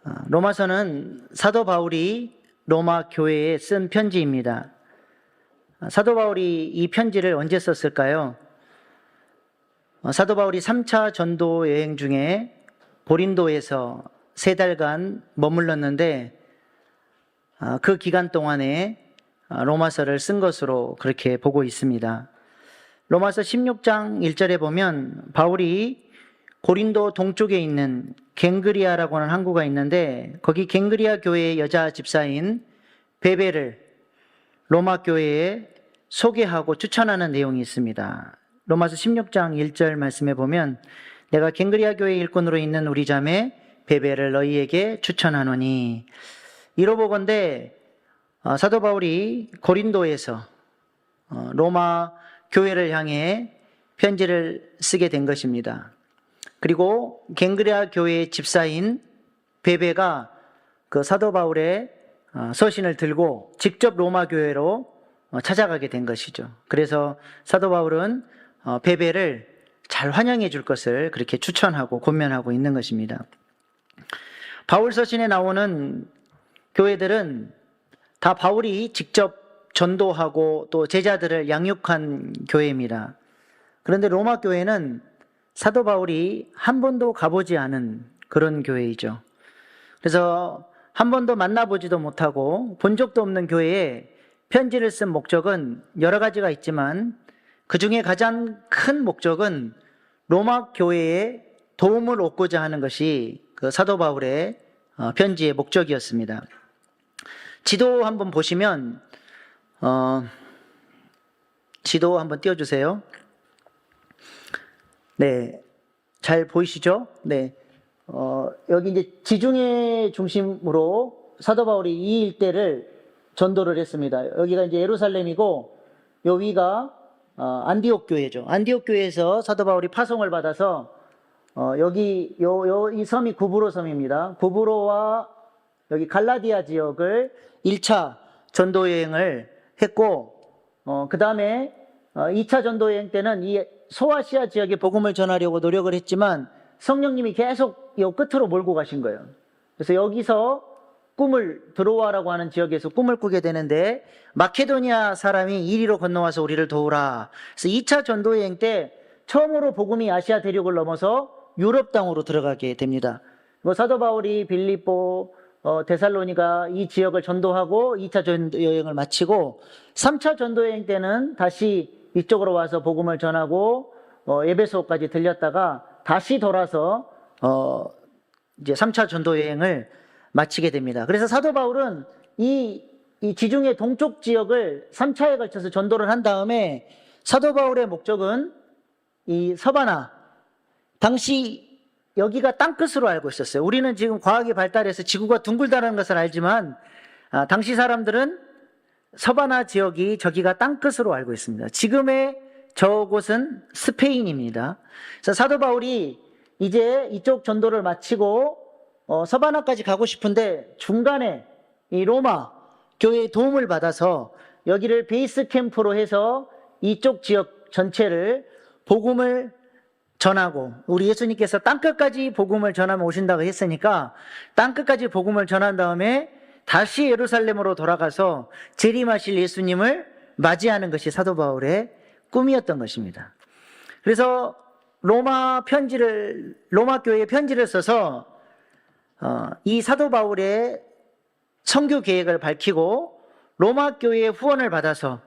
로마서는 사도 바울이 로마 교회에 쓴 편지입니다. 사도 바울이 이 편지를 언제 썼을까요? 사도 바울이 3차 전도 여행 중에 고린도에서 3달간 머물렀는데 그 기간 동안에 로마서를 쓴 것으로 그렇게 보고 있습니다. 로마서 16장 1절에 보면 바울이 고린도 동쪽에 있는 갱그리아라고 하는 항구가 있는데 거기 갱그리아 교회의 여자 집사인 베베를 로마 교회에 소개하고 추천하는 내용이 있습니다. 로마서 16장 1절 말씀에 보면 내가 갱그리아 교회 일꾼으로 있는 우리 자매 베베를 너희에게 추천하노니, 이로 보건대 사도 바울이 고린도에서 로마 교회를 향해 편지를 쓰게 된 것입니다. 그리고 갱그리아 교회의 집사인 베베가 그 사도 바울의 서신을 들고 직접 로마 교회로 찾아가게 된 것이죠. 그래서 사도 바울은 베베를 잘 환영해 줄 것을 그렇게 추천하고 권면하고 있는 것입니다. 바울 서신에 나오는 교회들은 다 바울이 직접 전도하고 또 제자들을 양육한 교회입니다. 그런데 로마 교회는 사도 바울이 한 번도 가보지 않은 그런 교회이죠. 그래서 한 번도 만나보지도 못하고 본 적도 없는 교회에 편지를 쓴 목적은 여러 가지가 있지만 그 중에 가장 큰 목적은 로마 교회에 도움을 얻고자 하는 것이 그 사도 바울의 편지의 목적이었습니다. 지도 한번 보시면 지도 한번 띄워주세요. 네, 잘 보이시죠? 네, 여기 이제 지중해 중심으로 사도 바울이 이 일대를 전도를 했습니다. 여기가 이제 예루살렘이고 요 위가 안디옥 교회죠. 안디옥 교회에서 사도 바울이 파송을 받아서 여기 이 섬이 구브로 섬입니다. 구브로와 여기 갈라디아 지역을 1차 전도 여행을 했고 그 다음에 2차 전도 여행 때는 이 소아시아 지역에 복음을 전하려고 노력을 했지만 성령님이 계속 이 끝으로 몰고 가신 거예요. 그래서 여기서 드로아라고 하는 지역에서 꿈을 꾸게 되는데 마케도니아 사람이 이리로 건너와서 우리를 도우라. 그래서 2차 전도 여행 때 처음으로 복음이 아시아 대륙을 넘어서 유럽 땅으로 들어가게 됩니다. 사도 바울이 빌립보, 데살로니가 이 지역을 전도하고 2차 전도 여행을 마치고 3차 전도 여행 때는 다시 이쪽으로 와서 복음을 전하고 에베소까지 들렸다가 다시 돌아서 이제 3차 전도 여행을 마치게 됩니다. 그래서 사도 바울은 이 지중해 동쪽 지역을 3차에 걸쳐서 전도를 한 다음에 사도 바울의 목적은 이 서바나, 당시 여기가 땅끝으로 알고 있었어요. 우리는 지금 과학이 발달해서 지구가 둥글다는 것을 알지만 당시 사람들은 서바나 지역이 저기가 땅끝으로 알고 있습니다. 지금의 저곳은 스페인입니다. 그래서 사도 바울이 이제 이쪽 전도를 마치고 서바나까지 가고 싶은데 중간에 이 로마 교회의 도움을 받아서 여기를 베이스 캠프로 해서 이쪽 지역 전체를 복음을 전하고, 우리 예수님께서 땅끝까지 복음을 전하면 오신다고 했으니까 땅끝까지 복음을 전한 다음에 다시 예루살렘으로 돌아가서 재림하실 예수님을 맞이하는 것이 사도 바울의 꿈이었던 것입니다. 그래서 로마 교회에 편지를 써서 이 사도 바울의 선교 계획을 밝히고 로마 교회의 후원을 받아서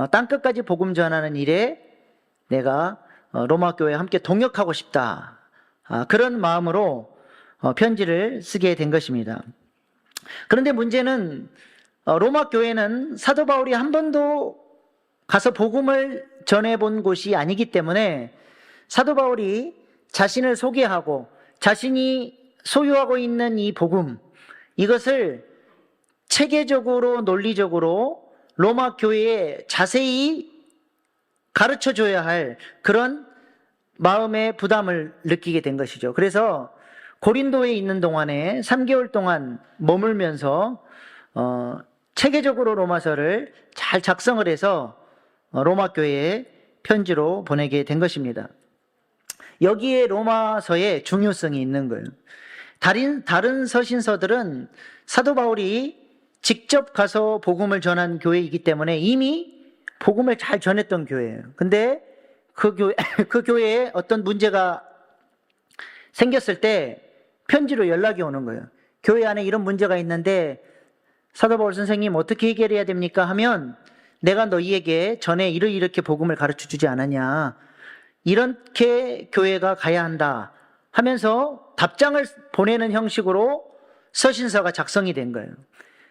땅끝까지 복음 전하는 일에 내가 로마 교회와 함께 동역하고 싶다, 그런 마음으로 편지를 쓰게 된 것입니다. 그런데 문제는 로마 교회는 사도 바울이 한 번도 가서 복음을 전해본 곳이 아니기 때문에 사도 바울이 자신을 소개하고 자신이 소유하고 있는 이 복음, 이것을 체계적으로 논리적으로 로마 교회에 자세히 가르쳐줘야 할 그런 마음의 부담을 느끼게 된 것이죠. 그래서 고린도에 있는 동안에 3개월 동안 머물면서 체계적으로 로마서를 잘 작성을 해서 로마 교회에 편지로 보내게 된 것입니다. 여기에 로마서의 중요성이 있는 거예요. 다른 서신서들은 사도 바울이 직접 가서 복음을 전한 교회이기 때문에 이미 복음을 잘 전했던 교회예요. 근데 그 교회에 어떤 문제가 생겼을 때 편지로 연락이 오는 거예요. 교회 안에 이런 문제가 있는데 사도 바울 선생님 어떻게 해결해야 됩니까? 하면 내가 너희에게 전에 이렇게 복음을 가르쳐 주지 않았냐. 이렇게 교회가 가야 한다 하면서 답장을 보내는 형식으로 서신서가 작성이 된 거예요.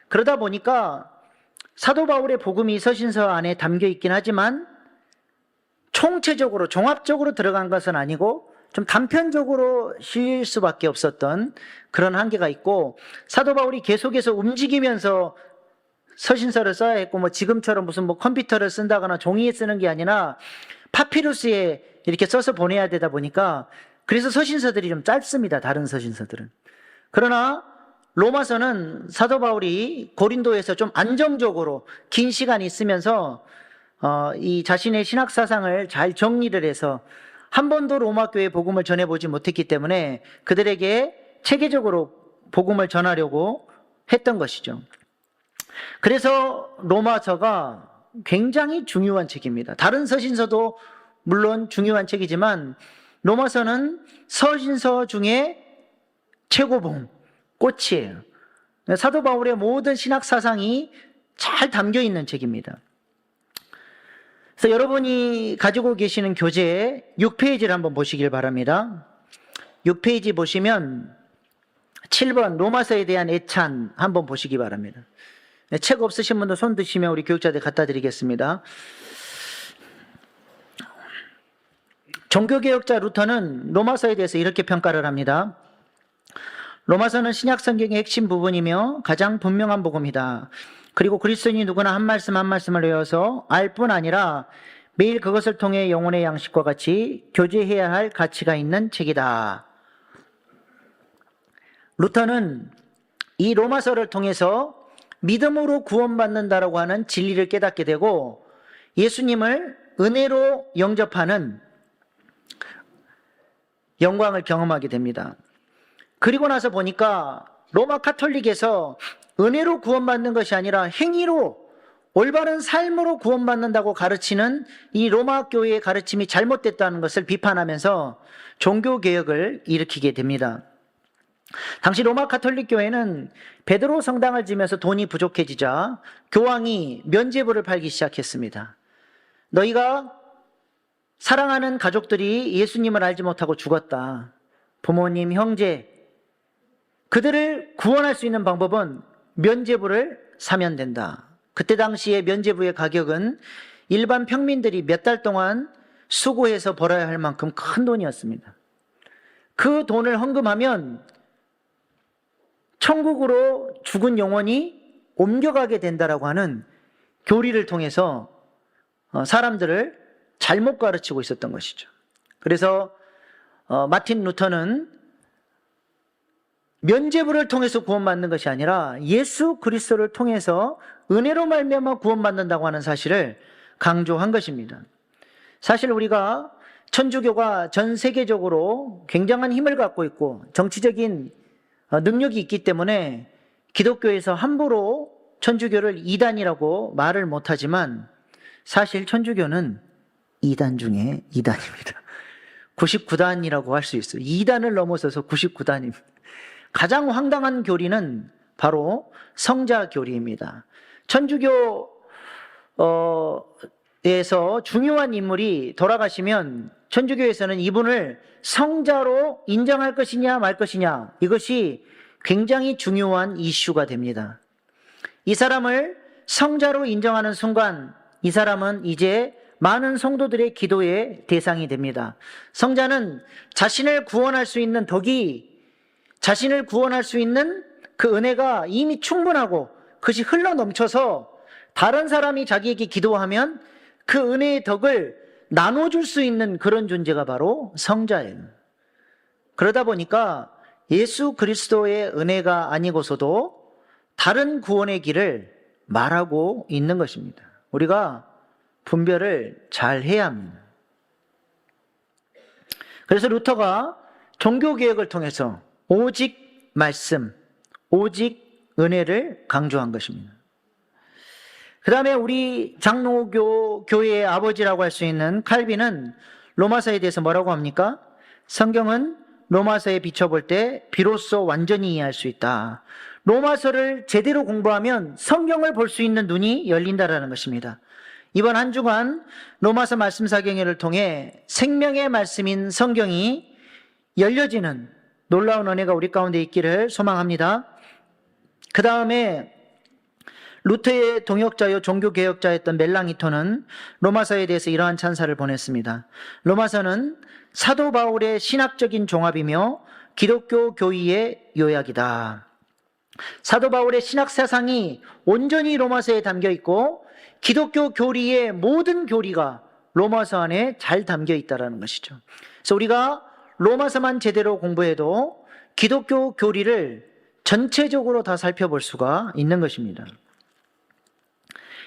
그러다 보니까 사도 바울의 복음이 서신서 안에 담겨 있긴 하지만 총체적으로 종합적으로 들어간 것은 아니고 좀 단편적으로 실릴 수밖에 없었던 그런 한계가 있고, 사도 바울이 계속해서 움직이면서 서신서를 써야 했고, 지금처럼 무슨 컴퓨터를 쓴다거나 종이에 쓰는 게 아니라 파피루스에 이렇게 써서 보내야 되다 보니까 그래서 서신서들이 좀 짧습니다. 다른 서신서들은. 그러나 로마서는 사도 바울이 고린도에서 좀 안정적으로 긴 시간 있으면서 이 자신의 신학 사상을 잘 정리를 해서 한 번도 로마 교회 복음을 전해보지 못했기 때문에 그들에게 체계적으로 복음을 전하려고 했던 것이죠. 그래서 로마서가 굉장히 중요한 책입니다. 다른 서신서도 물론 중요한 책이지만 로마서는 서신서 중에 최고봉, 꽃이에요. 사도 바울의 모든 신학 사상이 잘 담겨 있는 책입니다. 그래서 여러분이 가지고 계시는 교재 6페이지를 한번 보시길 바랍니다. 6페이지 보시면 7번 로마서에 대한 애찬 한번 보시기 바랍니다. 책 없으신 분들 손 드시면 우리 교육자들 갖다 드리겠습니다. 종교개혁자 루터는 로마서에 대해서 이렇게 평가를 합니다. 로마서는 신약 성경의 핵심 부분이며 가장 분명한 복음이다. 그리고 그리스도인이 누구나 한 말씀 한 말씀을 외워서 알 뿐 아니라 매일 그것을 통해 영혼의 양식과 같이 교제해야 할 가치가 있는 책이다. 루터는 이 로마서를 통해서 믿음으로 구원받는다라고 하는 진리를 깨닫게 되고 예수님을 은혜로 영접하는 영광을 경험하게 됩니다. 그리고 나서 보니까 로마 카톨릭에서 은혜로 구원받는 것이 아니라 행위로 올바른 삶으로 구원받는다고 가르치는 이 로마 교회의 가르침이 잘못됐다는 것을 비판하면서 종교개혁을 일으키게 됩니다. 당시 로마 카톨릭 교회는 베드로 성당을 지면서 돈이 부족해지자 교황이 면죄부를 팔기 시작했습니다. 너희가 사랑하는 가족들이 예수님을 알지 못하고 죽었다. 부모님, 형제, 그들을 구원할 수 있는 방법은 면죄부를 사면 된다. 그때 당시에 면죄부의 가격은 일반 평민들이 몇 달 동안 수고해서 벌어야 할 만큼 큰 돈이었습니다. 그 돈을 헌금하면 천국으로 죽은 영혼이 옮겨가게 된다라고 하는 교리를 통해서 사람들을 잘못 가르치고 있었던 것이죠. 그래서 마틴 루터는 면죄부를 통해서 구원받는 것이 아니라 예수 그리스도를 통해서 은혜로 말미암아 구원받는다고 하는 사실을 강조한 것입니다. 사실 우리가 천주교가 전 세계적으로 굉장한 힘을 갖고 있고 정치적인 능력이 있기 때문에 기독교에서 함부로 천주교를 이단이라고 말을 못하지만 사실 천주교는 2단 중에 2단입니다. 99단이라고 할 수 있어요. 2단을 넘어서서 99단입니다. 가장 황당한 교리는 바로 성자교리입니다. 천주교에서 중요한 인물이 돌아가시면 천주교에서는 이분을 성자로 인정할 것이냐 말 것이냐, 이것이 굉장히 중요한 이슈가 됩니다. 이 사람을 성자로 인정하는 순간 이 사람은 이제 많은 성도들의 기도의 대상이 됩니다. 성자는 자신을 구원할 수 있는 덕이, 자신을 구원할 수 있는 그 은혜가 이미 충분하고 그것이 흘러 넘쳐서 다른 사람이 자기에게 기도하면 그 은혜의 덕을 나눠줄 수 있는 그런 존재가 바로 성자예요. 그러다 보니까 예수 그리스도의 은혜가 아니고서도 다른 구원의 길을 말하고 있는 것입니다. 우리가 분별을 잘 해야 합니다. 그래서 루터가 종교개혁을 통해서 오직 말씀, 오직 은혜를 강조한 것입니다. 그 다음에 우리 장로교 교회의 아버지라고 할 수 있는 칼빈은 로마서에 대해서 뭐라고 합니까? 성경은 로마서에 비춰볼 때 비로소 완전히 이해할 수 있다. 로마서를 제대로 공부하면 성경을 볼 수 있는 눈이 열린다라는 것입니다. 이번 한 주간 로마서 말씀 사경회를 통해 생명의 말씀인 성경이 열려지는 놀라운 은혜가 우리 가운데 있기를 소망합니다. 그 다음에 루터의 동역자요 종교개혁자였던 멜랑이토는 로마서에 대해서 이러한 찬사를 보냈습니다. 로마서는 사도 바울의 신학적인 종합이며 기독교 교의의 요약이다. 사도 바울의 신학 사상이 온전히 로마서에 담겨 있고 기독교 교리의 모든 교리가 로마서 안에 잘 담겨 있다는 것이죠. 그래서 우리가 로마서만 제대로 공부해도 기독교 교리를 전체적으로 다 살펴볼 수가 있는 것입니다.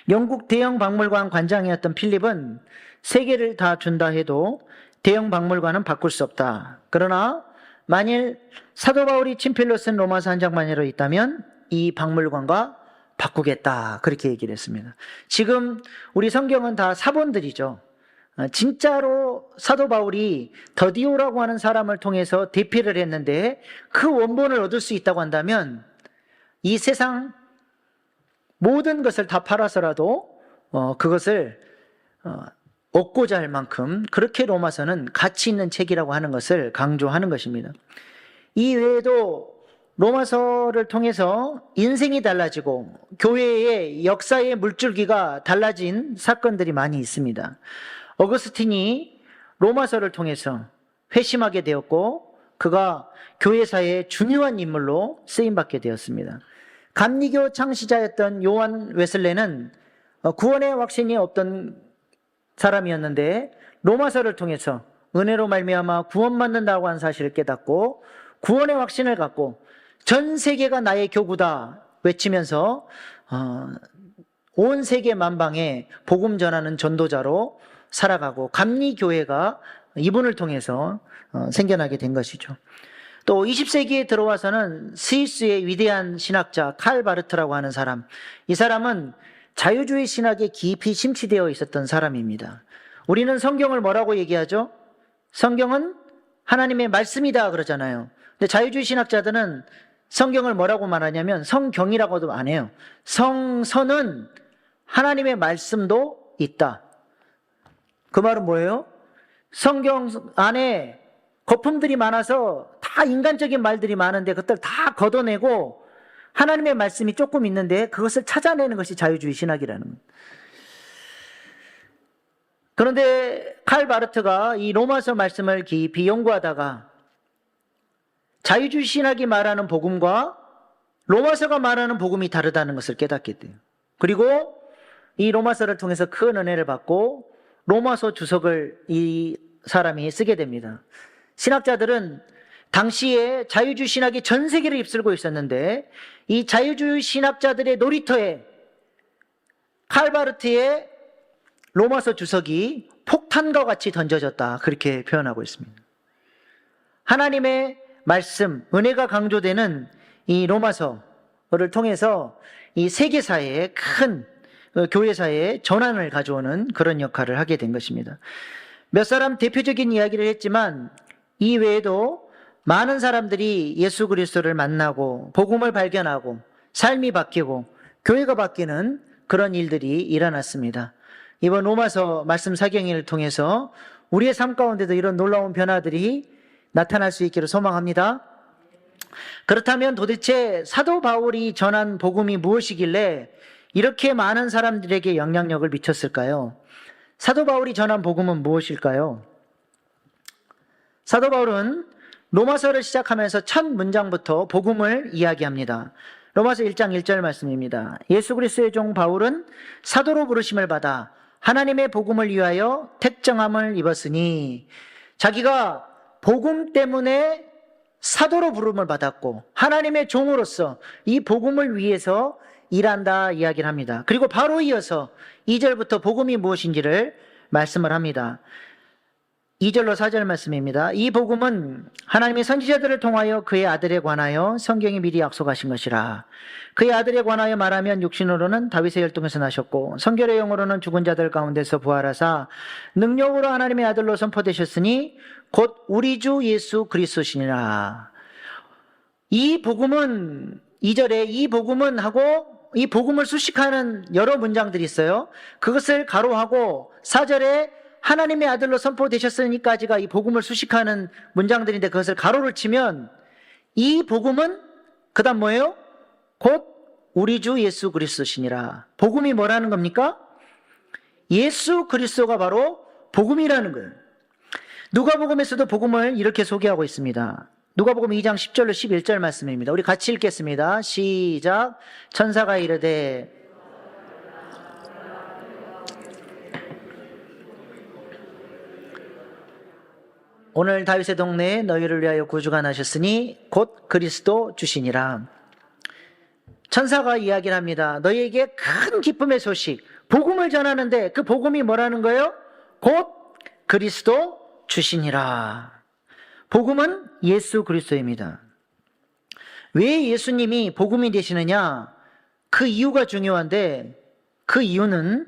영국 대형 박물관 관장이었던 필립은 세 개를 다 준다 해도 대형 박물관은 바꿀 수 없다. 그러나 만일 사도 바울이 친필로 쓴 로마서 한 장만이라도 있다면 이 박물관과 바꾸겠다. 그렇게 얘기를 했습니다. 지금 우리 성경은 다 사본들이죠. 진짜로 사도 바울이 더디오라고 하는 사람을 통해서 대피를 했는데 그 원본을 얻을 수 있다고 한다면 이 세상 모든 것을 다 팔아서라도 그것을 얻고자 할 만큼 그렇게 로마서는 가치 있는 책이라고 하는 것을 강조하는 것입니다. 이 외에도 로마서를 통해서 인생이 달라지고 교회의 역사의 물줄기가 달라진 사건들이 많이 있습니다. 어거스틴이 로마서를 통해서 회심하게 되었고 그가 교회사의 중요한 인물로 쓰임받게 되었습니다. 감리교 창시자였던 요한 웨슬레는 구원의 확신이 없던 사람이었는데 로마서를 통해서 은혜로 말미암아 구원받는다고 하는 사실을 깨닫고 구원의 확신을 갖고 전 세계가 나의 교구다 외치면서 온 세계 만방에 복음 전하는 전도자로 살아가고 감리교회가 이분을 통해서 생겨나게 된 것이죠. 또 20세기에 들어와서는 스위스의 위대한 신학자 칼 바르트라고 하는 사람, 이 사람은 자유주의 신학에 깊이 심취되어 있었던 사람입니다. 우리는 성경을 뭐라고 얘기하죠? 성경은 하나님의 말씀이다 그러잖아요. 근데 자유주의 신학자들은 성경을 뭐라고 말하냐면 성경이라고도 안 해요. 성서는 하나님의 말씀도 있다. 그 말은 뭐예요? 성경 안에 거품들이 많아서 다 인간적인 말들이 많은데 그것들 다 걷어내고 하나님의 말씀이 조금 있는데 그것을 찾아내는 것이 자유주의 신학이라는 겁니다. 그런데 칼 바르트가 이 로마서 말씀을 깊이 연구하다가 자유주의 신학이 말하는 복음과 로마서가 말하는 복음이 다르다는 것을 깨닫게 돼요. 그리고 이 로마서를 통해서 큰 은혜를 받고 로마서 주석을 이 사람이 쓰게 됩니다. 신학자들은 당시에 자유주의 신학이 전 세계를 휩쓸고 있었는데 이 자유주의 신학자들의 놀이터에 칼바르트의 로마서 주석이 폭탄과 같이 던져졌다. 그렇게 표현하고 있습니다. 하나님의 말씀, 은혜가 강조되는 이 로마서를 통해서 이 세계사에 큰 교회사에 전환을 가져오는 그런 역할을 하게 된 것입니다. 몇 사람 대표적인 이야기를 했지만 이 외에도 많은 사람들이 예수 그리스도를 만나고 복음을 발견하고 삶이 바뀌고 교회가 바뀌는 그런 일들이 일어났습니다. 이번 로마서 말씀 사경회를 통해서 우리의 삶 가운데도 이런 놀라운 변화들이 나타날 수 있기를 소망합니다. 그렇다면 도대체 사도 바울이 전한 복음이 무엇이길래 이렇게 많은 사람들에게 영향력을 미쳤을까요? 사도 바울이 전한 복음은 무엇일까요? 사도 바울은 로마서를 시작하면서 첫 문장부터 복음을 이야기합니다. 로마서 1장 1절 말씀입니다. 예수 그리스도의 종 바울은 사도로 부르심을 받아 하나님의 복음을 위하여 택정함을 입었으니, 자기가 복음 때문에 사도로 부름을 받았고 하나님의 종으로서 이 복음을 위해서 일한다 이야기를 합니다. 그리고 바로 이어서 2절부터 복음이 무엇인지를 말씀을 합니다. 2절로 4절 말씀입니다. 이 복음은 하나님이 선지자들을 통하여 그의 아들에 관하여 성경이 미리 약속하신 것이라. 그의 아들에 관하여 말하면 육신으로는 다윗의 혈통에서 나셨고 성결의 영으로는 죽은 자들 가운데서 부활하사 능력으로 하나님의 아들로 선포되셨으니 곧 우리 주 예수 그리스도시니라. 이 복음은 2절에 이 복음은 하고 이 복음을 수식하는 여러 문장들이 있어요. 그것을 가로하고 4절에 하나님의 아들로 선포되셨으니까지가 이 복음을 수식하는 문장들인데 그것을 가로를 치면 이 복음은 그 다음 뭐예요? 곧 우리 주 예수 그리스도시니라. 복음이 뭐라는 겁니까? 예수 그리스도가 바로 복음이라는 거예요. 누가복음에서도 복음을 이렇게 소개하고 있습니다. 누가복음 2장 10절로 11절 말씀입니다. 우리 같이 읽겠습니다. 시작. 천사가 이르되 오늘 다윗의 동네에 너희를 위하여 구주가 나셨으니 곧 그리스도 주시니라. 천사가 이야기를 합니다. 너희에게 큰 기쁨의 소식, 복음을 전하는데 그 복음이 뭐라는 거예요? 곧 그리스도 주시니라. 복음은 예수 그리스도입니다. 왜 예수님이 복음이 되시느냐? 그 이유가 중요한데 그 이유는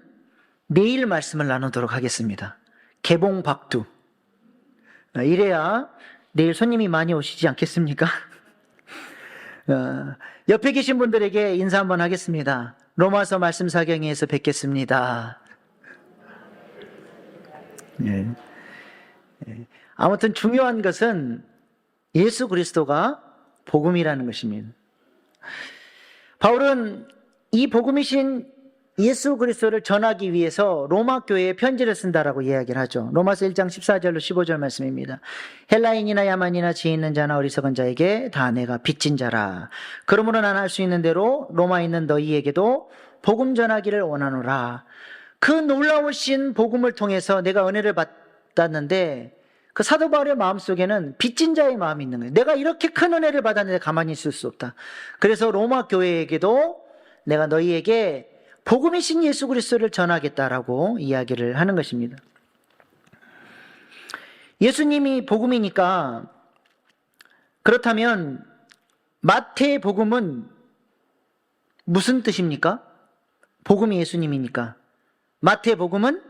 내일 말씀을 나누도록 하겠습니다. 개봉박두. 이래야 내일 손님이 많이 오시지 않겠습니까? 옆에 계신 분들에게 인사 한번 하겠습니다. 로마서 말씀 사경에서 뵙겠습니다. 예. 아무튼 중요한 것은 예수 그리스도가 복음이라는 것입니다. 바울은 이 복음이신 예수 그리스도를 전하기 위해서 로마 교회에 편지를 쓴다라고 이야기를 하죠. 로마서 1장 14절로 15절 말씀입니다. 헬라인이나 야만이나 지혜 있는 자나 어리석은 자에게 다 내가 빚진 자라. 그러므로 난 할 수 있는 대로 로마에 있는 너희에게도 복음 전하기를 원하노라. 그 놀라우신 복음을 통해서 내가 은혜를 받았는데 그 사도 바울의 마음속에는 빚진 자의 마음이 있는 거예요. 내가 이렇게 큰 은혜를 받았는데 가만히 있을 수 없다. 그래서 로마 교회에게도 내가 너희에게 복음이신 예수 그리스도를 전하겠다라고 이야기를 하는 것입니다. 예수님이 복음이니까 그렇다면 마태의 복음은 무슨 뜻입니까? 복음이 예수님이니까. 마태의 복음은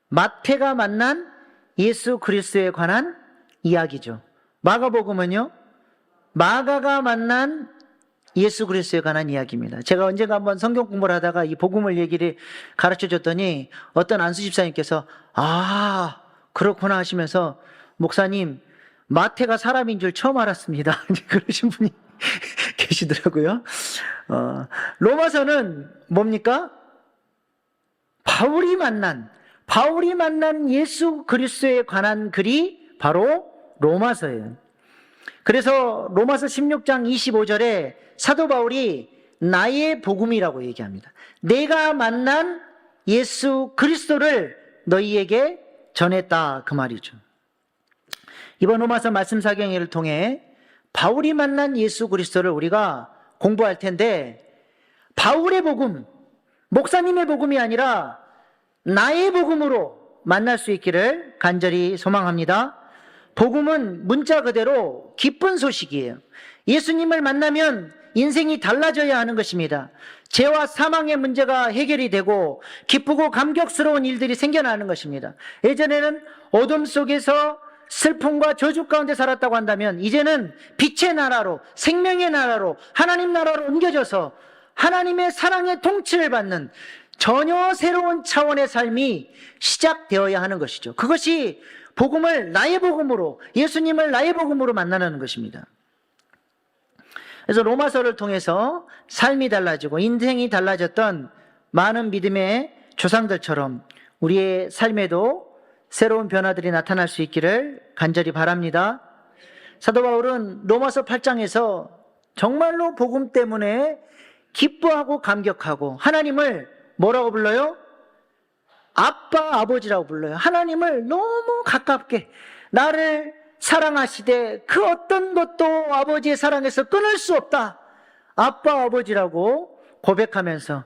마태가 만난 예수 그리스도에 관한 이야기죠. 마가복음은요? 마가가 만난 예수 그리스도에 관한 이야기입니다. 제가 언젠가 한번 성경 공부를 하다가 이 복음을 얘기를 가르쳐 줬더니 어떤 안수 집사님께서 아 그렇구나 하시면서 목사님 마태가 사람인 줄 처음 알았습니다. 그러신 분이 계시더라고요. 로마서는 뭡니까? 바울이 만난 예수 그리스도에 관한 글이 바로 로마서예요. 그래서 로마서 16장 25절에 사도 바울이 나의 복음이라고 얘기합니다. 내가 만난 예수 그리스도를 너희에게 전했다 그 말이죠. 이번 로마서 말씀 사경회를 통해 바울이 만난 예수 그리스도를 우리가 공부할 텐데 바울의 복음, 목사님의 복음이 아니라 나의 복음으로 만날 수 있기를 간절히 소망합니다. 복음은 문자 그대로 기쁜 소식이에요. 예수님을 만나면 인생이 달라져야 하는 것입니다. 죄와 사망의 문제가 해결이 되고 기쁘고 감격스러운 일들이 생겨나는 것입니다. 예전에는 어둠 속에서 슬픔과 저주 가운데 살았다고 한다면 이제는 빛의 나라로, 생명의 나라로, 하나님 나라로 옮겨져서 하나님의 사랑의 통치를 받는 전혀 새로운 차원의 삶이 시작되어야 하는 것이죠. 그것이 복음을 나의 복음으로, 예수님을 나의 복음으로 만나는 것입니다. 그래서 로마서를 통해서 삶이 달라지고 인생이 달라졌던 많은 믿음의 조상들처럼 우리의 삶에도 새로운 변화들이 나타날 수 있기를 간절히 바랍니다. 사도 바울은 로마서 8장에서 정말로 복음 때문에 기뻐하고 감격하고 하나님을 뭐라고 불러요? 아빠, 아버지라고 불러요. 하나님을 너무 가깝게 나를 사랑하시되 그 어떤 것도 아버지의 사랑에서 끊을 수 없다. 아빠, 아버지라고 고백하면서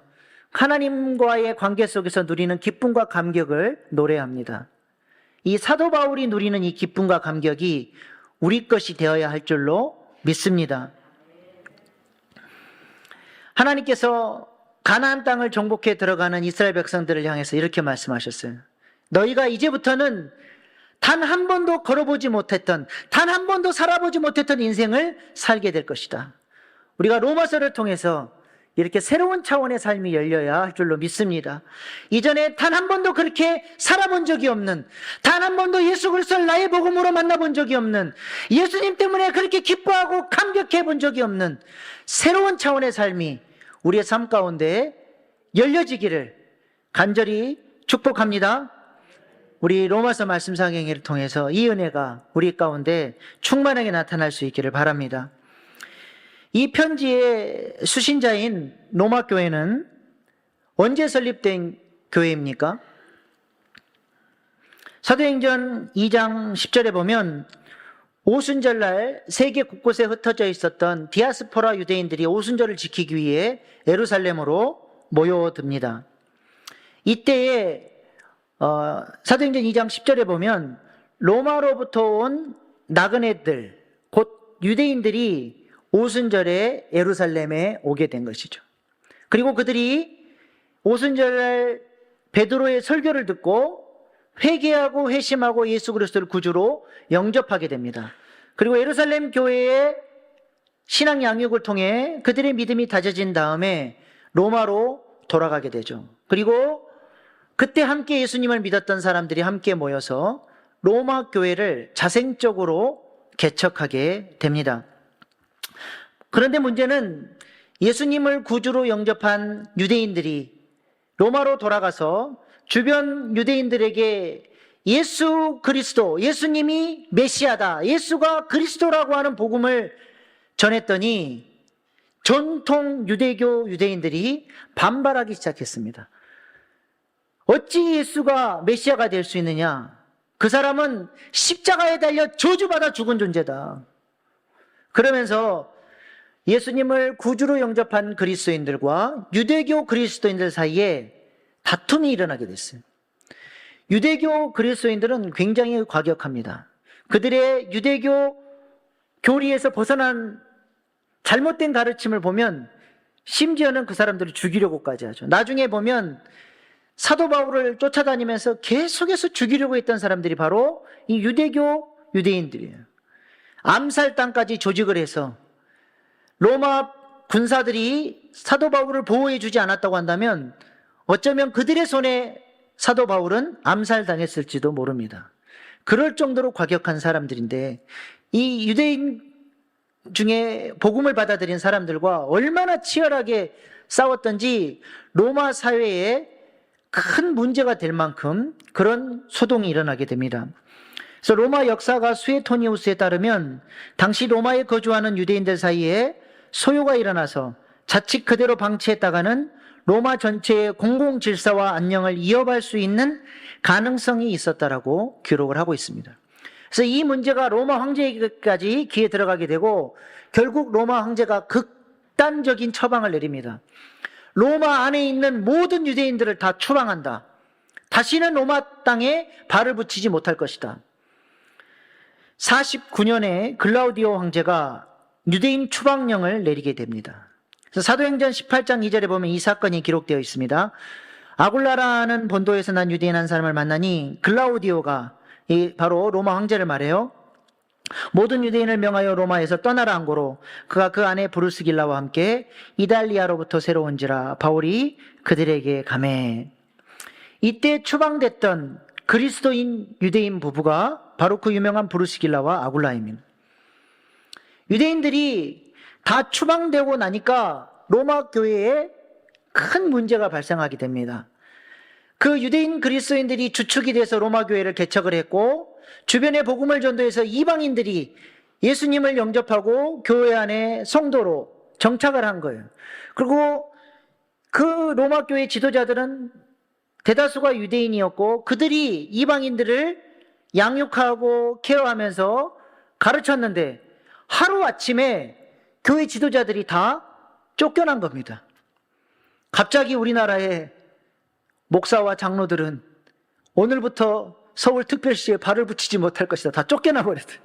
하나님과의 관계 속에서 누리는 기쁨과 감격을 노래합니다. 이 사도 바울이 누리는 이 기쁨과 감격이 우리 것이 되어야 할 줄로 믿습니다. 하나님께서 가나안 땅을 정복해 들어가는 이스라엘 백성들을 향해서 이렇게 말씀하셨어요. 너희가 이제부터는 단 한 번도 걸어보지 못했던, 단 한 번도 살아보지 못했던 인생을 살게 될 것이다. 우리가 로마서를 통해서 이렇게 새로운 차원의 삶이 열려야 할 줄로 믿습니다. 이전에 단 한 번도 그렇게 살아본 적이 없는, 단 한 번도 예수 그리스도를 나의 복음으로 만나본 적이 없는, 예수님 때문에 그렇게 기뻐하고 감격해 본 적이 없는 새로운 차원의 삶이 우리의 삶 가운데 열려지기를 간절히 축복합니다. 우리 로마서 말씀 상행회를 통해서 이 은혜가 우리 가운데 충만하게 나타날 수 있기를 바랍니다. 이 편지의 수신자인 로마 교회는 언제 설립된 교회입니까? 사도행전 2장 10절에 보면 오순절날 세계 곳곳에 흩어져 있었던 디아스포라 유대인들이 오순절을 지키기 위해 예루살렘으로 모여듭니다. 이때에 사도행전 2장 10절에 보면 로마로부터 온 나그네들, 곧 유대인들이 오순절에 예루살렘에 오게 된 것이죠. 그리고 그들이 오순절날 베드로의 설교를 듣고 회개하고 회심하고 예수 그리스도를 구주로 영접하게 됩니다. 그리고 예루살렘 교회의 신앙 양육을 통해 그들의 믿음이 다져진 다음에 로마로 돌아가게 되죠. 그리고 그때 함께 예수님을 믿었던 사람들이 함께 모여서 로마 교회를 자생적으로 개척하게 됩니다. 그런데 문제는 예수님을 구주로 영접한 유대인들이 로마로 돌아가서 주변 유대인들에게 예수 그리스도, 예수님이 메시아다, 예수가 그리스도라고 하는 복음을 전했더니 전통 유대교 유대인들이 반발하기 시작했습니다. 어찌 예수가 메시아가 될 수 있느냐? 그 사람은 십자가에 달려 저주받아 죽은 존재다. 그러면서 예수님을 구주로 영접한 그리스도인들과 유대교 그리스도인들 사이에 다툼이 일어나게 됐어요. 유대교 그리스도인들은 굉장히 과격합니다. 그들의 유대교 교리에서 벗어난 잘못된 가르침을 보면 심지어는 그 사람들을 죽이려고까지 하죠. 나중에 보면 사도 바울을 쫓아다니면서 계속해서 죽이려고 했던 사람들이 바로 이 유대교 유대인들이에요. 암살당까지 조직을 해서 로마 군사들이 사도 바울을 보호해 주지 않았다고 한다면 어쩌면 그들의 손에 사도 바울은 암살당했을지도 모릅니다. 그럴 정도로 과격한 사람들인데 이 유대인 중에 복음을 받아들인 사람들과 얼마나 치열하게 싸웠던지 로마 사회에 큰 문제가 될 만큼 그런 소동이 일어나게 됩니다. 그래서 로마 역사가 수에토니우스에 따르면 당시 로마에 거주하는 유대인들 사이에 소요가 일어나서 자칫 그대로 방치했다가는 로마 전체의 공공 질서와 안녕을 이어갈 수 있는 가능성이 있었다라고 기록을 하고 있습니다. 그래서 이 문제가 로마 황제에게까지 귀에 들어가게 되고 결국 로마 황제가 극단적인 처방을 내립니다. 로마 안에 있는 모든 유대인들을 다 추방한다. 다시는 로마 땅에 발을 붙이지 못할 것이다. 49년에 글라우디오 황제가 유대인 추방령을 내리게 됩니다. 그래서 사도행전 18장 2절에 보면 이 사건이 기록되어 있습니다. 아굴라라는 본도에서 난 유대인 한 사람을 만나니 글라우디오가 바로 로마 황제를 말해요. 모든 유대인을 명하여 로마에서 떠나라 한 고로 그가 그 안에 브루스길라와 함께 이달리아로부터 새로 온지라 바울이 그들에게 가매. 이때 추방됐던 그리스도인 유대인 부부가 바로 그 유명한 브루스길라와 아굴라입니다. 유대인들이 다 추방되고 나니까 로마 교회에 큰 문제가 발생하게 됩니다. 그 유대인 그리스도인들이 주축이 돼서 로마 교회를 개척을 했고 주변에 복음을 전도해서 이방인들이 예수님을 영접하고 교회 안에 성도로 정착을 한 거예요. 그리고 그 로마 교회 지도자들은 대다수가 유대인이었고 그들이 이방인들을 양육하고 케어하면서 가르쳤는데 하루아침에 교회 지도자들이 다 쫓겨난 겁니다. 갑자기 우리나라의 목사와 장로들은 오늘부터 서울특별시에 발을 붙이지 못할 것이다. 다 쫓겨나 버렸어요.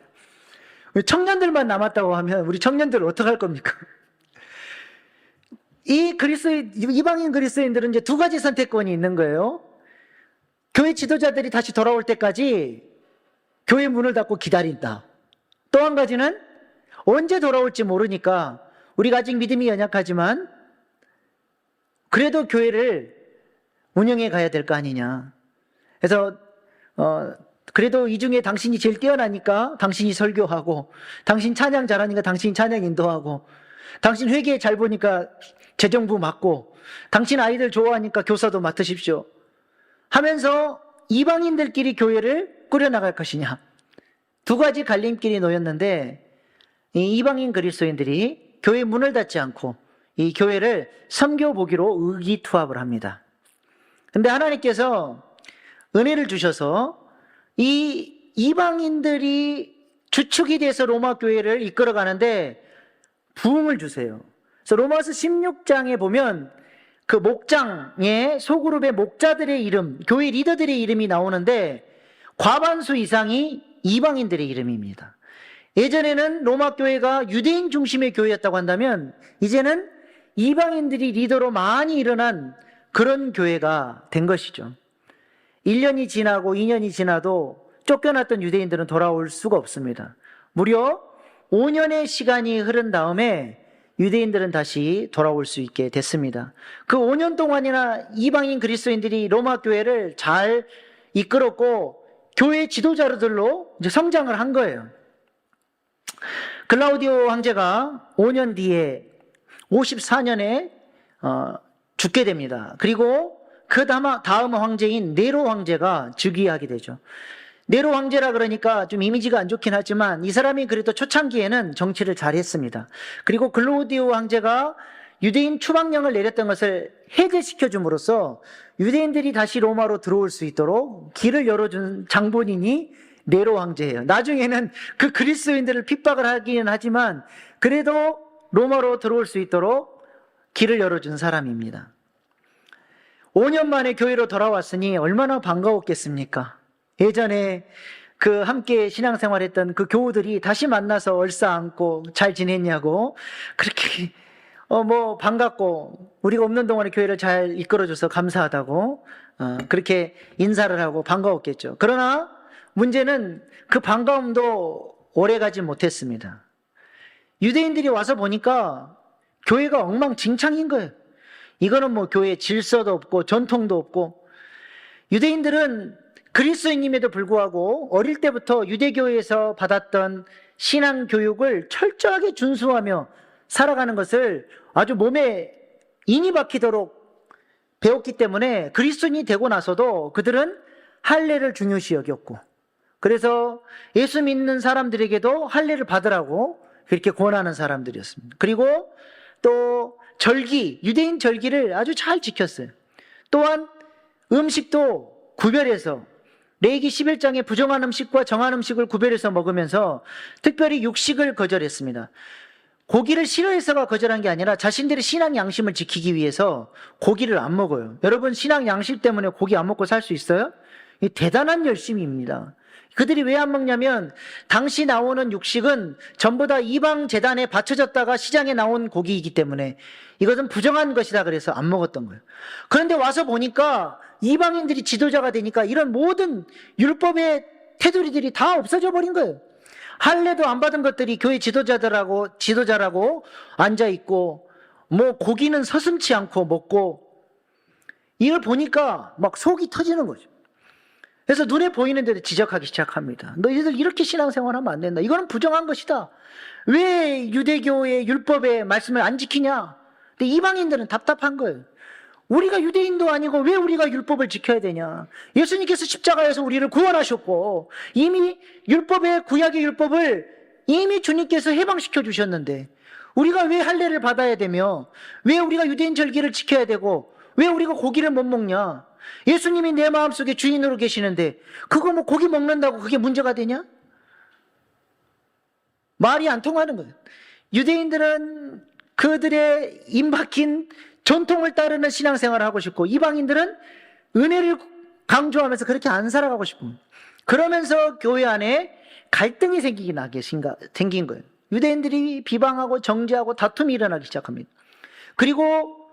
청년들만 남았다고 하면 우리 청년들 어떡할 겁니까? 이방인 그리스도인들은 이제 두 가지 선택권이 있는 거예요. 교회 지도자들이 다시 돌아올 때까지 교회 문을 닫고 기다린다. 또 한 가지는 언제 돌아올지 모르니까 우리가 아직 믿음이 연약하지만 그래도 교회를 운영해 가야 될 거 아니냐. 그래서 그래도 이 중에 당신이 제일 뛰어나니까 당신이 설교하고, 당신 찬양 잘하니까 당신이 찬양 인도하고, 당신 회계 잘 보니까 재정부 맡고, 당신 아이들 좋아하니까 교사도 맡으십시오 하면서 이방인들끼리 교회를 꾸려나갈 것이냐. 두 가지 갈림길이 놓였는데 이 이방인 그리스도인들이 교회 문을 닫지 않고 이 교회를 섬겨보기로 의기투합을 합니다. 근데 하나님께서 은혜를 주셔서 이 이방인들이 주축이 돼서 로마 교회를 이끌어가는데 부흥을 주세요. 그래서 로마서 16장에 보면 그 목장의 소그룹의 목자들의 이름, 교회 리더들의 이름이 나오는데 과반수 이상이 이방인들의 이름입니다. 예전에는 로마 교회가 유대인 중심의 교회였다고 한다면 이제는 이방인들이 리더로 많이 일어난 그런 교회가 된 것이죠. 1년이 지나고 2년이 지나도 쫓겨났던 유대인들은 돌아올 수가 없습니다. 무려 5년의 시간이 흐른 다음에 유대인들은 다시 돌아올 수 있게 됐습니다. 그 5년 동안이나 이방인 그리스도인들이 로마 교회를 잘 이끌었고 교회 지도자들로 이제 성장을 한 거예요. 글라우디오 황제가 5년 뒤에 54년에 죽게 됩니다. 그리고 그 다음 황제인 네로 황제가 즉위하게 되죠. 네로 황제라 그러니까 좀 이미지가 안 좋긴 하지만 이 사람이 그래도 초창기에는 정치를 잘했습니다. 그리고 글라우디오 황제가 유대인 추방령을 내렸던 것을 해제시켜 줌으로써 유대인들이 다시 로마로 들어올 수 있도록 길을 열어준 장본인이 네로 황제예요. 나중에는 그 그리스도인들을 핍박을 하기는 하지만 그래도 로마로 들어올 수 있도록 길을 열어준 사람입니다. 5년 만에 교회로 돌아왔으니 얼마나 반가웠겠습니까? 예전에 그 함께 신앙생활했던 그 교우들이 다시 만나서 얼싸안고 잘 지냈냐고 그렇게 반갑고 우리가 없는 동안에 교회를 잘 이끌어줘서 감사하다고 그렇게 인사를 하고 반가웠겠죠. 그러나 문제는 그 반가움도 오래가지 못했습니다. 유대인들이 와서 보니까 교회가 엉망진창인 거예요. 이거는 교회 질서도 없고 전통도 없고 유대인들은 그리스도인임에도 불구하고 어릴 때부터 유대교회에서 받았던 신앙 교육을 철저하게 준수하며 살아가는 것을 아주 몸에 인이 박히도록 배웠기 때문에 그리스도인이 되고 나서도 그들은 할례를 중요시 여겼고 그래서 예수 믿는 사람들에게도 할례를 받으라고 그렇게 권하는 사람들이었습니다. 그리고 또 절기, 유대인 절기를 아주 잘 지켰어요. 또한 음식도 구별해서 레위기 11장에 부정한 음식과 정한 음식을 구별해서 먹으면서 특별히 육식을 거절했습니다. 고기를 싫어해서가 거절한 게 아니라 자신들의 신앙 양심을 지키기 위해서 고기를 안 먹어요. 여러분 신앙 양심 때문에 고기 안 먹고 살 수 있어요? 이 대단한 열심입니다. 그들이 왜 안 먹냐면 당시 나오는 육식은 전부 다 이방 제단에 바쳐졌다가 시장에 나온 고기이기 때문에 이것은 부정한 것이다 그래서 안 먹었던 거예요. 그런데 와서 보니까 이방인들이 지도자가 되니까 이런 모든 율법의 테두리들이 다 없어져 버린 거예요. 할례도 안 받은 것들이 교회 지도자라고 앉아있고 고기는 서슴치 않고 먹고 이걸 보니까 막 속이 터지는 거죠. 그래서 눈에 보이는 대로 지적하기 시작합니다. 너희들 이렇게 신앙생활하면 안 된다. 이거는 부정한 것이다. 왜 유대교의 율법의 말씀을 안 지키냐? 근데 이방인들은 답답한 거예요. 우리가 유대인도 아니고 왜 우리가 율법을 지켜야 되냐? 예수님께서 십자가에서 우리를 구원하셨고 이미 구약의 율법을 이미 주님께서 해방시켜 주셨는데 우리가 왜 할례를 받아야 되며 왜 우리가 유대인 절기를 지켜야 되고 왜 우리가 고기를 못 먹냐? 예수님이 내 마음속에 주인으로 계시는데 그거 고기 먹는다고 그게 문제가 되냐? 말이 안 통하는 거예요. 유대인들은 그들의 임박힌 전통을 따르는 신앙생활을 하고 싶고 이방인들은 은혜를 강조하면서 그렇게 안 살아가고 싶은, 그러면서 교회 안에 갈등이 생긴 거예요. 유대인들이 비방하고 정죄하고 다툼이 일어나기 시작합니다. 그리고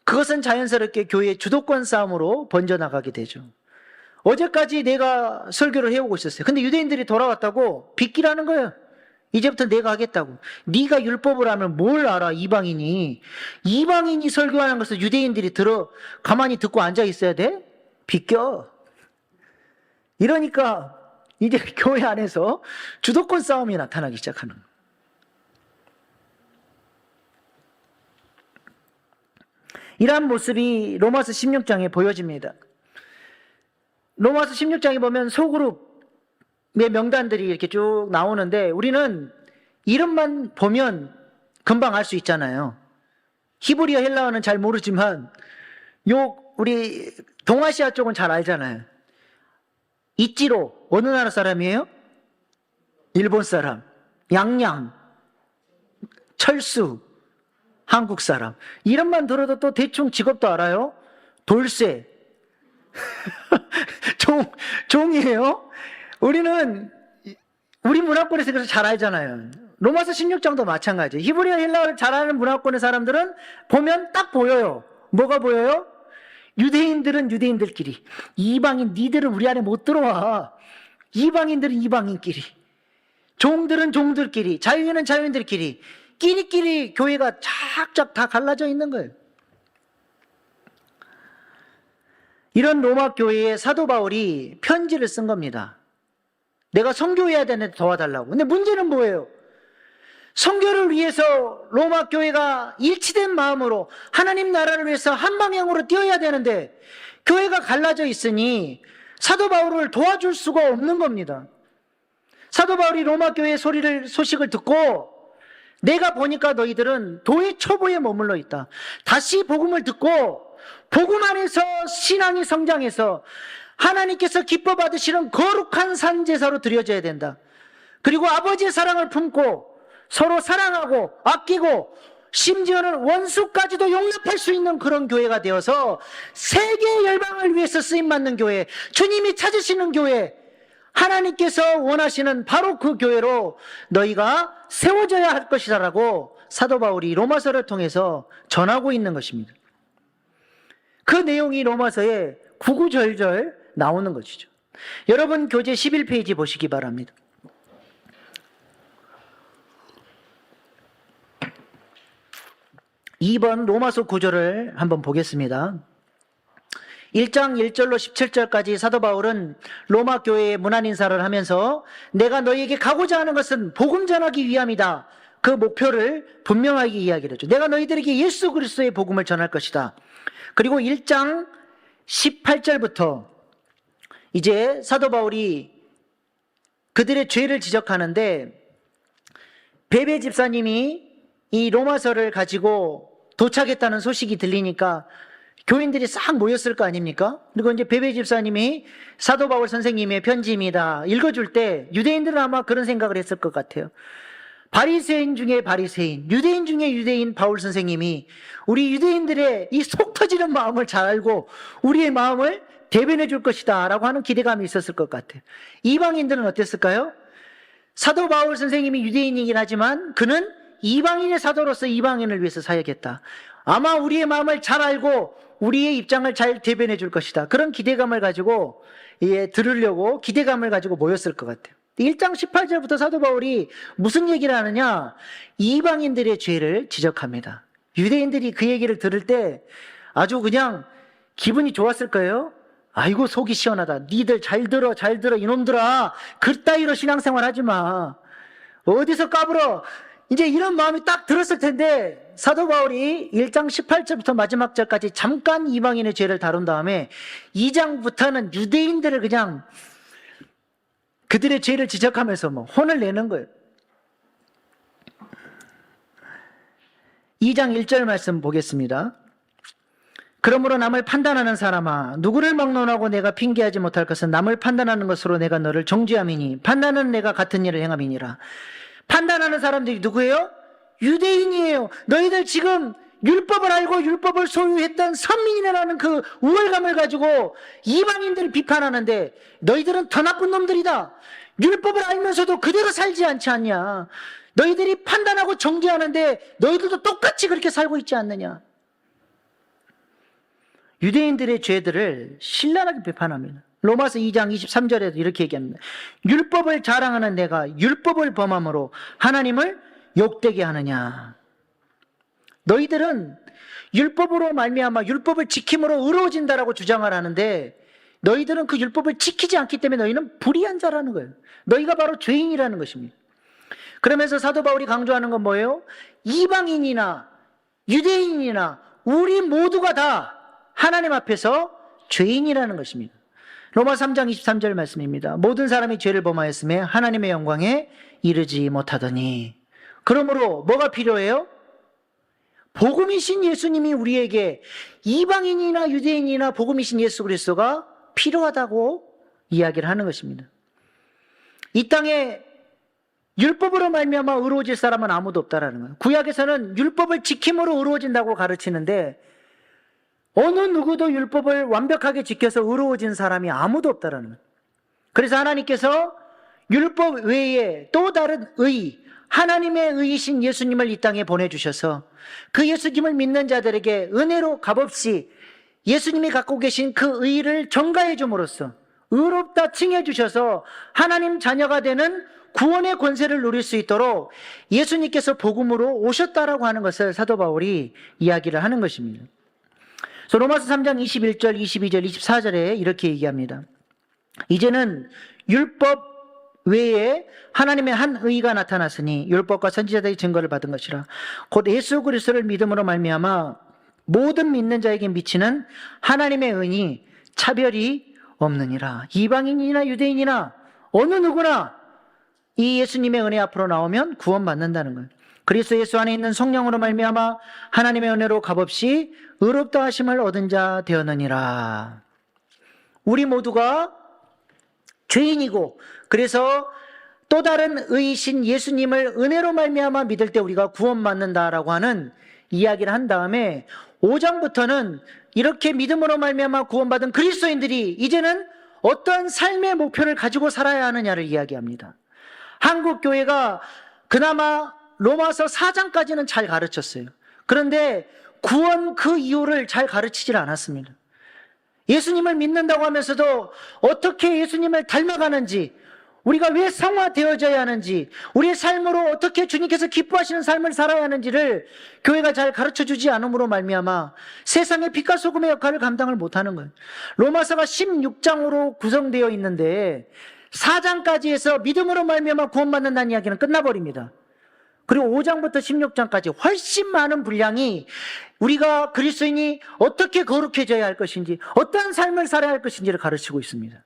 그것은 자연스럽게 교회의 주도권 싸움으로 번져나가게 되죠. 어제까지 내가 설교를 해오고 있었어요. 근데 유대인들이 돌아왔다고 빗기라는 거예요. 이제부터 내가 하겠다고. 네가 율법을 하면 뭘 알아, 이방인이. 이방인이 설교하는 것을 유대인들이 가만히 듣고 앉아 있어야 돼? 비껴. 이러니까 이제 교회 안에서 주도권 싸움이 나타나기 시작하는 거예요. 이러한 모습이 로마서 16장에 보여집니다. 로마서 16장에 보면 소그룹의 명단들이 이렇게 쭉 나오는데 우리는 이름만 보면 금방 알 수 있잖아요. 히브리어 헬라어는 잘 모르지만 우리 동아시아 쪽은 잘 알잖아요. 이찌로 어느 나라 사람이에요? 일본 사람. 양양, 철수, 한국 사람. 이름만 들어도 또 대충 직업도 알아요. 돌쇠. 종이에요. 우리 문화권에서 그래서 잘 알잖아요. 로마서 16장도 마찬가지예요. 히브리어 헬라어를 잘 아는 문화권의 사람들은 보면 딱 보여요. 뭐가 보여요? 유대인들은 유대인들끼리, 이방인 니들은 우리 안에 못 들어와. 이방인들은 이방인끼리, 종들은 종들끼리, 자유인은 자유인들끼리, 끼리끼리 교회가 쫙쫙 다 갈라져 있는 거예요. 이런 로마 교회에 사도 바울이 편지를 쓴 겁니다. 내가 선교해야 되는데 도와달라고. 근데 문제는 뭐예요? 선교를 위해서 로마 교회가 일치된 마음으로 하나님 나라를 위해서 한 방향으로 뛰어야 되는데 교회가 갈라져 있으니 사도 바울을 도와줄 수가 없는 겁니다. 사도 바울이 로마 교회의 소식을 듣고 내가 보니까 너희들은 도의 초보에 머물러 있다. 다시 복음을 듣고 복음 안에서 신앙이 성장해서 하나님께서 기뻐 받으시는 거룩한 산제사로 드려져야 된다. 그리고 아버지의 사랑을 품고 서로 사랑하고 아끼고 심지어는 원수까지도 용납할 수 있는 그런 교회가 되어서 세계 열방을 위해서 쓰임받는 교회, 주님이 찾으시는 교회, 하나님께서 원하시는 바로 그 교회로 너희가 세워져야 할 것이다라고 사도 바울이 로마서를 통해서 전하고 있는 것입니다. 그 내용이 로마서에 구구절절 나오는 것이죠. 여러분 교재 11페이지 보시기 바랍니다. 2번 로마서 구절을 한번 보겠습니다. 1장 1절로 17절까지 사도 바울은 로마 교회에 문안 인사를 하면서 내가 너희에게 가고자 하는 것은 복음 전하기 위함이다. 그 목표를 분명하게 이야기를 하죠. 내가 너희들에게 예수 그리스도의 복음을 전할 것이다. 그리고 1장 18절부터 이제 사도 바울이 그들의 죄를 지적하는데 베베 집사님이 이 로마서를 가지고 도착했다는 소식이 들리니까 교인들이 싹 모였을 거 아닙니까? 그리고 이제 베베 집사님이 사도 바울 선생님의 편지입니다. 읽어줄 때 유대인들은 아마 그런 생각을 했을 것 같아요. 바리새인 중에 바리새인, 유대인 중에 유대인 바울 선생님이 우리 유대인들의 이 속 터지는 마음을 잘 알고 우리의 마음을 대변해 줄 것이다 라고 하는 기대감이 있었을 것 같아요. 이방인들은 어땠을까요? 사도 바울 선생님이 유대인이긴 하지만 그는 이방인의 사도로서 이방인을 위해서 사역했다. 아마 우리의 마음을 잘 알고 우리의 입장을 잘 대변해 줄 것이다. 그런 기대감을 가지고 들으려고 기대감을 가지고 모였을 것 같아요. 1장 18절부터 사도 바울이 무슨 얘기를 하느냐? 이방인들의 죄를 지적합니다. 유대인들이 그 얘기를 들을 때 아주 그냥 기분이 좋았을 거예요. 아이고 속이 시원하다. 니들 잘 들어 이놈들아. 그따위로 신앙생활 하지 마. 어디서 까불어. 이제 이런 마음이 딱 들었을 텐데 사도 바울이 1장 18절부터 마지막 절까지 잠깐 이방인의 죄를 다룬 다음에 2장부터는 유대인들을 그냥 그들의 죄를 지적하면서 혼을 내는 거예요. 2장 1절 말씀 보겠습니다. 그러므로 남을 판단하는 사람아, 누구를 막론하고 내가 핑계하지 못할 것은 남을 판단하는 것으로 내가 너를 정죄함이니 판단은 내가 같은 일을 행함이니라. 판단하는 사람들이 누구예요? 유대인이에요. 너희들 지금 율법을 알고 율법을 소유했던 선민이라는 그 우월감을 가지고 이방인들을 비판하는데 너희들은 더 나쁜 놈들이다. 율법을 알면서도 그대로 살지 않지 않냐. 너희들이 판단하고 정죄하는데 너희들도 똑같이 그렇게 살고 있지 않느냐. 유대인들의 죄들을 신랄하게 비판합니다. 로마서 2장 23절에도 이렇게 얘기합니다. 율법을 자랑하는 내가 율법을 범함으로 하나님을 욕되게 하느냐. 너희들은 율법으로 말미암아 율법을 지킴으로 의로워진다라고 주장을 하는데 너희들은 그 율법을 지키지 않기 때문에 너희는 불의한 자라는 거예요. 너희가 바로 죄인이라는 것입니다. 그러면서 사도 바울이 강조하는 건 뭐예요? 이방인이나 유대인이나 우리 모두가 다 하나님 앞에서 죄인이라는 것입니다. 로마 3장 23절 말씀입니다. 모든 사람이 죄를 범하였음에 하나님의 영광에 이르지 못하더니. 그러므로 뭐가 필요해요? 복음이신 예수님이 우리에게 이방인이나 유대인이나 복음이신 예수 그리스도가 필요하다고 이야기를 하는 것입니다. 이 땅에 율법으로 말미암아 의로워질 사람은 아무도 없다라는 거예요. 구약에서는 율법을 지킴으로 의로워진다고 가르치는데 어느 누구도 율법을 완벽하게 지켜서 의로워진 사람이 아무도 없다라는 거예요. 그래서 하나님께서 율법 외에 또 다른 의, 하나님의 의이신 예수님을 이 땅에 보내주셔서 그 예수님을 믿는 자들에게 은혜로 값없이 예수님이 갖고 계신 그 의를 전가해 줌으로써 의롭다 칭해 주셔서 하나님 자녀가 되는 구원의 권세를 누릴 수 있도록 예수님께서 복음으로 오셨다라고 하는 것을 사도 바울이 이야기를 하는 것입니다. 그래서 로마서 3장 21절, 22절, 24절에 이렇게 얘기합니다. 이제는 율법 외에 하나님의 한 의가 나타났으니 율법과 선지자들의 증거를 받은 것이라. 곧 예수 그리스도를 믿음으로 말미암아 모든 믿는 자에게 미치는 하나님의 은이 차별이 없느니라. 이방인이나 유대인이나 어느 누구나 이 예수님의 은혜 앞으로 나오면 구원받는다는 거예요. 그리스도 예수 안에 있는 성령으로 말미암아 하나님의 은혜로 값없이 의롭다 하심을 얻은 자 되었느니라. 우리 모두가 죄인이고 그래서 또 다른 의이신 예수님을 은혜로 말미암아 믿을 때 우리가 구원받는다라고 하는 이야기를 한 다음에 5장부터는 이렇게 믿음으로 말미암아 구원받은 그리스도인들이 이제는 어떠한 삶의 목표를 가지고 살아야 하느냐를 이야기합니다. 한국 교회가 그나마 로마서 4장까지는 잘 가르쳤어요. 그런데 구원 그 이유를 잘 가르치질 않았습니다. 예수님을 믿는다고 하면서도 어떻게 예수님을 닮아가는지, 우리가 왜 성화되어져야 하는지, 우리의 삶으로 어떻게 주님께서 기뻐하시는 삶을 살아야 하는지를 교회가 잘 가르쳐주지 않음으로 말미암아 세상의 빛과 소금의 역할을 감당을 못하는 거예요. 로마서가 16장으로 구성되어 있는데 4장까지 해서 믿음으로 말미암아 구원받는다는 이야기는 끝나버립니다. 그리고 5장부터 16장까지 훨씬 많은 분량이 우리가 그리스도인이 어떻게 거룩해져야 할 것인지, 어떠한 삶을 살아야 할 것인지를 가르치고 있습니다.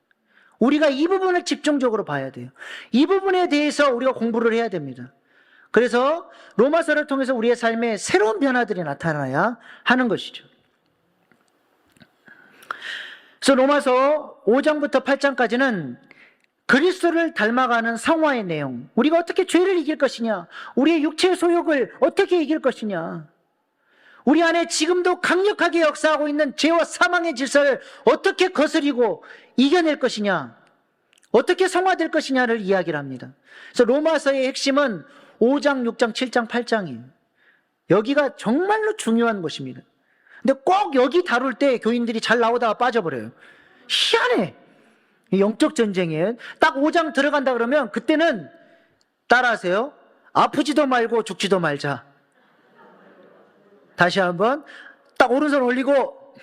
우리가 이 부분을 집중적으로 봐야 돼요. 이 부분에 대해서 우리가 공부를 해야 됩니다. 그래서 로마서를 통해서 우리의 삶에 새로운 변화들이 나타나야 하는 것이죠. 그래서 로마서 5장부터 8장까지는 그리스도를 닮아가는 성화의 내용, 우리가 어떻게 죄를 이길 것이냐, 우리의 육체의 소욕을 어떻게 이길 것이냐, 우리 안에 지금도 강력하게 역사하고 있는 죄와 사망의 질서를 어떻게 거스리고 이겨낼 것이냐, 어떻게 성화될 것이냐를 이야기를 합니다. 그래서 로마서의 핵심은 5장, 6장, 7장, 8장이에요. 여기가 정말로 중요한 것입니다. 근데 꼭 여기 다룰 때 교인들이 잘 나오다가 빠져버려요. 희한해. 영적 전쟁이에요. 딱 5장 들어간다 그러면 그때는 따라하세요. 아프지도 말고 죽지도 말자. 다시 한번 딱 오른손 올리고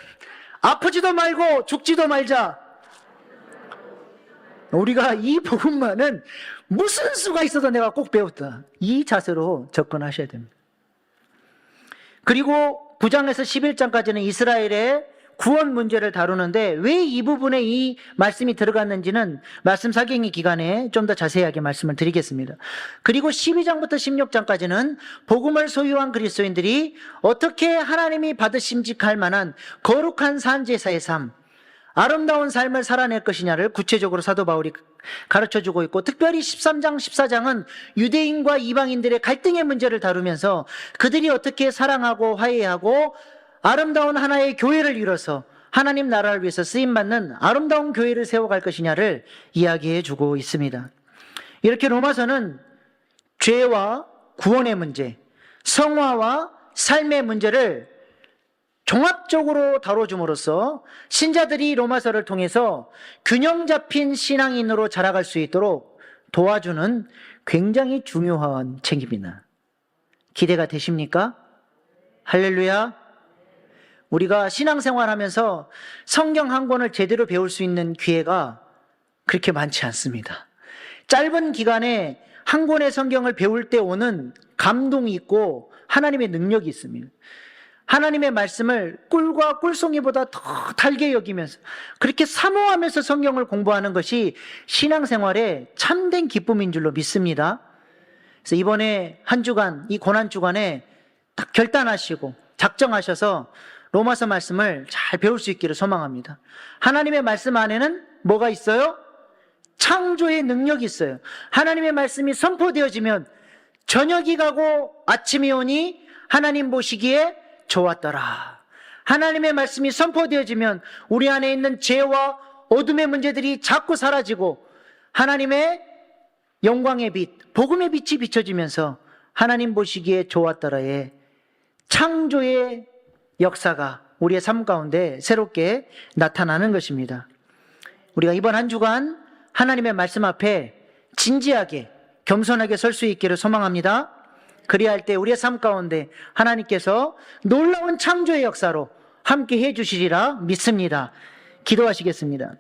아프지도 말고 죽지도 말자. 우리가 이 부분만은 무슨 수가 있어도 내가 꼭 배웠다. 이 자세로 접근하셔야 됩니다. 그리고 9장에서 11장까지는 이스라엘의 구원 문제를 다루는데 왜 이 부분에 이 말씀이 들어갔는지는 말씀 사경의 기간에 좀 더 자세하게 말씀을 드리겠습니다. 그리고 12장부터 16장까지는 복음을 소유한 그리스도인들이 어떻게 하나님이 받으심직할 만한 거룩한 산제사의 삶, 아름다운 삶을 살아낼 것이냐를 구체적으로 사도 바울이 가르쳐주고 있고, 특별히 13장, 14장은 유대인과 이방인들의 갈등의 문제를 다루면서 그들이 어떻게 사랑하고 화해하고 아름다운 하나의 교회를 이뤄서 하나님 나라를 위해서 쓰임받는 아름다운 교회를 세워갈 것이냐를 이야기해 주고 있습니다. 이렇게 로마서는 죄와 구원의 문제, 성화와 삶의 문제를 종합적으로 다뤄줌으로써 신자들이 로마서를 통해서 균형 잡힌 신앙인으로 자라갈 수 있도록 도와주는 굉장히 중요한 책입니다. 기대가 되십니까? 할렐루야. 우리가 신앙생활하면서 성경 한 권을 제대로 배울 수 있는 기회가 그렇게 많지 않습니다. 짧은 기간에 한 권의 성경을 배울 때 오는 감동이 있고 하나님의 능력이 있습니다. 하나님의 말씀을 꿀과 꿀송이보다 더 달게 여기면서 그렇게 사모하면서 성경을 공부하는 것이 신앙생활의 참된 기쁨인 줄로 믿습니다. 그래서 이번에 한 주간, 이 고난주간에 딱 결단하시고 작정하셔서 로마서 말씀을 잘 배울 수 있기를 소망합니다. 하나님의 말씀 안에는 뭐가 있어요? 창조의 능력이 있어요. 하나님의 말씀이 선포되어지면 저녁이 가고 아침이 오니 하나님 보시기에 좋았더라. 하나님의 말씀이 선포되어지면 우리 안에 있는 죄와 어둠의 문제들이 자꾸 사라지고 하나님의 영광의 빛, 복음의 빛이 비춰지면서 하나님 보시기에 좋았더라의 창조의 역사가 우리의 삶 가운데 새롭게 나타나는 것입니다. 우리가 이번 한 주간 하나님의 말씀 앞에 진지하게 겸손하게 설 수 있기를 소망합니다. 그리할 때 우리의 삶 가운데 하나님께서 놀라운 창조의 역사로 함께 해 주시리라 믿습니다. 기도하시겠습니다.